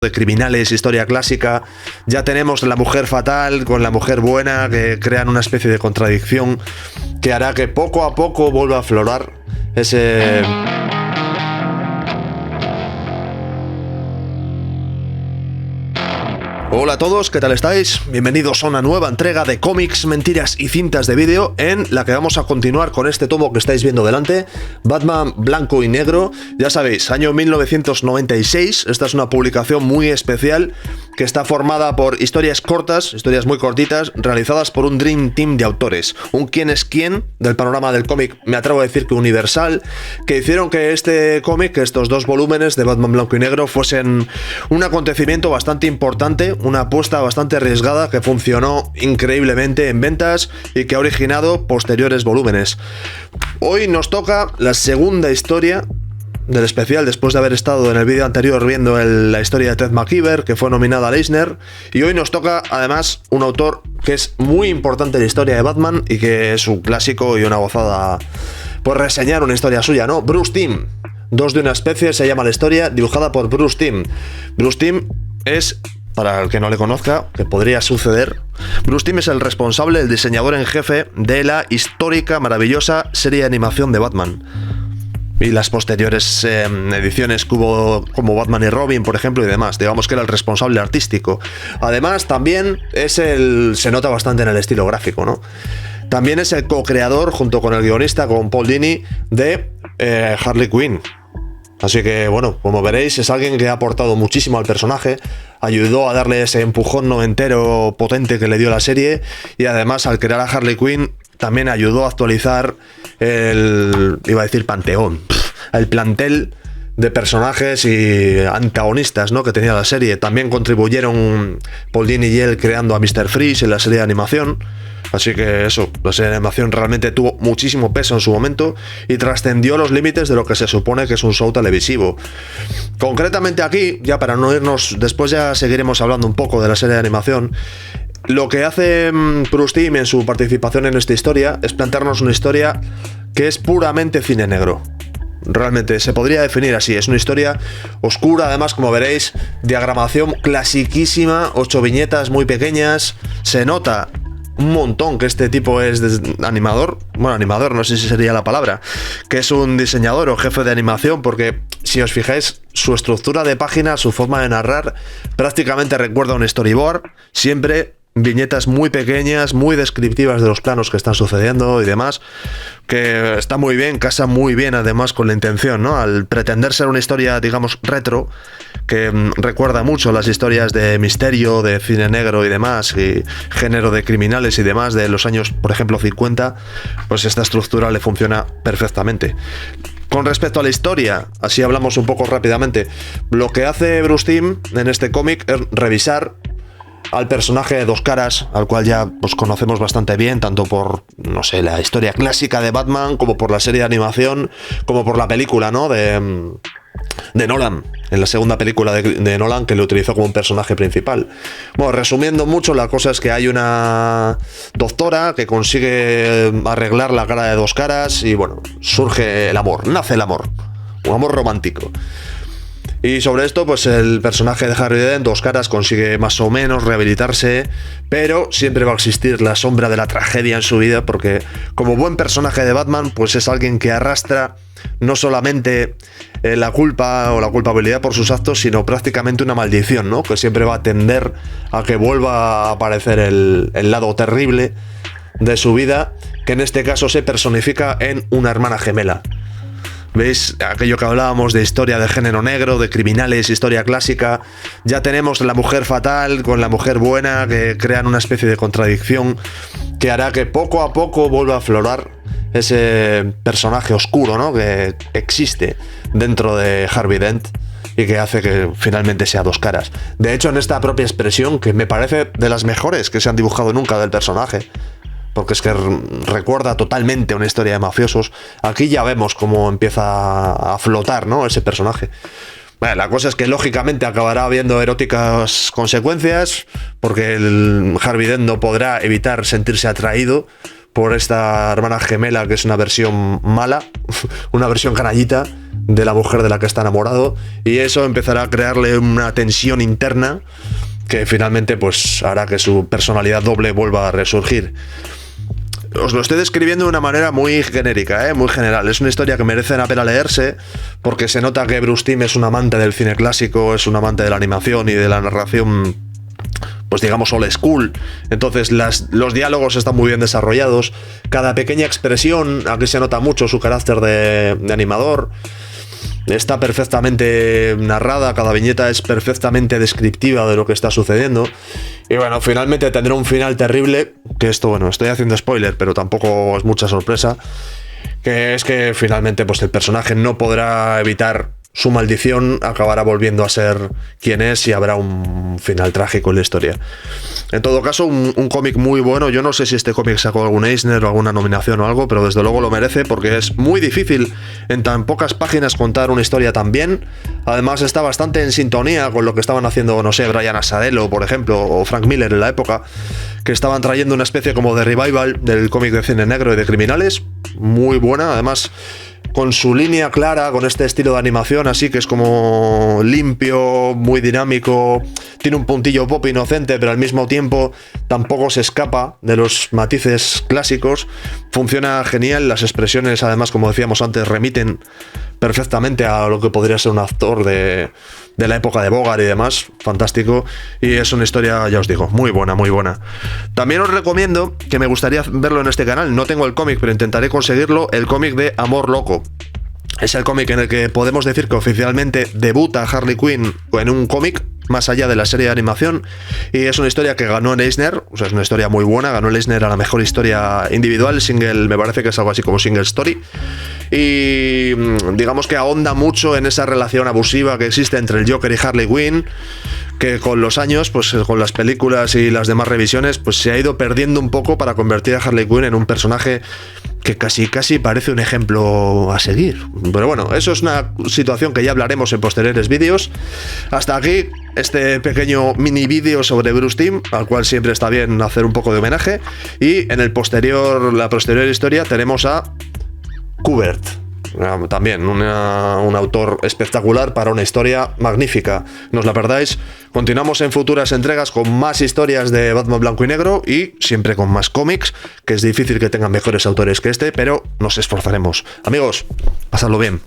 de criminales, historia clásica. Ya tenemos la mujer fatal con la mujer buena, que crean una especie de contradicción que hará que poco a poco vuelva a aflorar ese... Hola a todos, ¿qué tal estáis? Bienvenidos a una nueva entrega de cómics, mentiras y cintas de vídeo, en la que vamos a continuar con este tomo que estáis viendo delante, Batman Blanco y Negro. Ya sabéis, año 1996, esta es una publicación muy especial que está formada por historias cortas, historias muy cortitas, realizadas por un Dream Team de autores, un quién es quién del panorama del cómic, me atrevo a decir que universal, que hicieron que este cómic, que estos dos volúmenes de Batman Blanco y Negro fuesen un acontecimiento bastante importante, una apuesta bastante arriesgada que funcionó increíblemente en ventas y que ha originado posteriores volúmenes. Hoy nos toca la segunda historia del especial, después de haber estado en el vídeo anterior viendo la historia de Ted McKeever, que fue nominada al Eisner, y hoy nos toca además un autor que es muy importante en la historia de Batman y que es un clásico y una gozada por reseñar una historia suya, ¿no? Bruce Timm, Dos de una especie se llama la historia, dibujada por Bruce Timm. Bruce Timm es, para el que no le conozca, que podría suceder, Bruce Timm es el responsable, el diseñador en jefe de la histórica, maravillosa serie de animación de Batman y las posteriores ediciones que hubo, como Batman y Robin, por ejemplo, y demás. Digamos que era el responsable artístico. Además, también se nota bastante en el estilo gráfico, ¿no? También es el co-creador, junto con el guionista, con Paul Dini, de Harley Quinn. Así que, bueno, como veréis, es alguien que ha aportado muchísimo al personaje, ayudó a darle ese empujón noventero potente que le dio la serie, y además, al crear a Harley Quinn, también ayudó a actualizar el plantel de personajes y antagonistas, ¿no?, que tenía la serie. También contribuyeron Paul Dini y él creando a Mr. Freeze en la serie de animación. Así que eso, la serie de animación realmente tuvo muchísimo peso en su momento y trascendió los límites de lo que se supone que es un show televisivo. Concretamente aquí, ya para no irnos, después ya seguiremos hablando un poco de la serie de animación. Lo que hace Bruce Timm en su participación en esta historia es plantearnos una historia que es puramente cine negro. Realmente se podría definir así, es una historia oscura, además, como veréis, diagramación clasiquísima, 8 viñetas muy pequeñas, se nota un montón que este tipo es animador, bueno, animador no sé si sería la palabra, que es un diseñador o jefe de animación, porque si os fijáis, su estructura de página, su forma de narrar, prácticamente recuerda a un storyboard, siempre viñetas muy pequeñas, muy descriptivas de los planos que están sucediendo y demás, que está muy bien, casa muy bien además con la intención, ¿no? Al pretender ser una historia, digamos, retro, que recuerda mucho las historias de misterio, de cine negro y demás, y género de criminales y demás de los años, por ejemplo, 50, pues esta estructura le funciona perfectamente. Con respecto a la historia, así hablamos un poco rápidamente, lo que hace Bruce Timm en este cómic es revisar al personaje de Dos Caras, al cual ya pues conocemos bastante bien, tanto por, no sé, la historia clásica de Batman, como por la serie de animación, como por la película, ¿no?, de Nolan, en la segunda película de Nolan, que lo utilizó como un personaje principal. Bueno, resumiendo mucho, la cosa es que hay una doctora que consigue arreglar la cara de Dos Caras y, bueno, surge el amor, nace el amor, un amor romántico. Y sobre esto, pues el personaje de Harvey Dent, Dos Caras, consigue más o menos rehabilitarse, pero siempre va a existir la sombra de la tragedia en su vida, porque como buen personaje de Batman, pues es alguien que arrastra no solamente la culpa o la culpabilidad por sus actos, sino prácticamente una maldición, ¿no?, que siempre va a tender a que vuelva a aparecer el lado terrible de su vida, que en este caso se personifica en una hermana gemela. ¿Veis? Aquello que hablábamos de historia de género negro, de criminales, historia clásica. Ya tenemos la mujer fatal con la mujer buena, que crean una especie de contradicción que hará que poco a poco vuelva a aflorar ese personaje oscuro, ¿no?, que existe dentro de Harvey Dent y que hace que finalmente sea Dos Caras. De hecho, en esta propia expresión, que me parece de las mejores que se han dibujado nunca del personaje, porque es que recuerda totalmente una historia de mafiosos, aquí ya vemos cómo empieza a flotar, ¿no?, ese personaje. Bueno, la cosa es que lógicamente acabará habiendo eróticas consecuencias, porque el Harvey Dent no podrá evitar sentirse atraído por esta hermana gemela, que es una versión mala, una versión canallita de la mujer de la que está enamorado, y eso empezará a crearle una tensión interna que finalmente pues hará que su personalidad doble vuelva a resurgir. Os lo estoy describiendo de una manera muy genérica, muy general. Es una historia que merece la pena leerse porque se nota que Bruce Timm es un amante del cine clásico, es un amante de la animación y de la narración, pues digamos old school. Entonces los diálogos están muy bien desarrollados. Cada pequeña expresión, aquí se nota mucho su carácter de animador. Está perfectamente narrada, cada viñeta es perfectamente descriptiva de lo que está sucediendo. Y bueno, finalmente tendrá un final terrible, que esto, bueno, estoy haciendo spoiler, pero tampoco es mucha sorpresa, que es que finalmente pues el personaje no podrá evitar su maldición, acabará volviendo a ser quien es y habrá un final trágico en la historia. En todo caso, un cómic muy bueno. Yo no sé si este cómic sacó algún Eisner o alguna nominación o algo, pero desde luego lo merece porque es muy difícil en tan pocas páginas contar una historia tan bien. Además está bastante en sintonía con lo que estaban haciendo, no sé, Brian Azzarello, por ejemplo, o Frank Miller en la época, que estaban trayendo una especie como de revival del cómic de cine negro y de criminales. Muy buena, además con su línea clara, con este estilo de animación así que es como limpio, muy dinámico, tiene un puntillo pop inocente, pero al mismo tiempo tampoco se escapa de los matices clásicos. Funciona genial, las expresiones además, como decíamos antes, remiten perfectamente a lo que podría ser un actor de la época de Bogart y demás. Fantástico, y es una historia, ya os digo, muy buena, muy buena. También os recomiendo, que me gustaría verlo en este canal, no tengo el cómic, pero intentaré conseguirlo, el cómic de Amor Loco. Es el cómic en el que podemos decir que oficialmente debuta Harley Quinn en un cómic, más allá de la serie de animación, y es una historia que ganó en Eisner, o sea, es una historia muy buena, ganó el Eisner a la mejor historia individual, single, me parece que es algo así como single story, y digamos que ahonda mucho en esa relación abusiva que existe entre el Joker y Harley Quinn, que con los años, pues con las películas y las demás revisiones, pues se ha ido perdiendo un poco para convertir a Harley Quinn en un personaje que casi parece un ejemplo a seguir. Pero bueno, eso es una situación que ya hablaremos en posteriores vídeos. Hasta aquí este pequeño mini vídeo sobre Bruce Timm, al cual siempre está bien hacer un poco de homenaje. Y en la posterior historia tenemos a Kubert. También un autor espectacular para una historia magnífica. No os la perdáis. Continuamos en futuras entregas con más historias de Batman blanco y negro y siempre con más cómics, que es difícil que tengan mejores autores que este, pero nos esforzaremos. Amigos, pasadlo bien.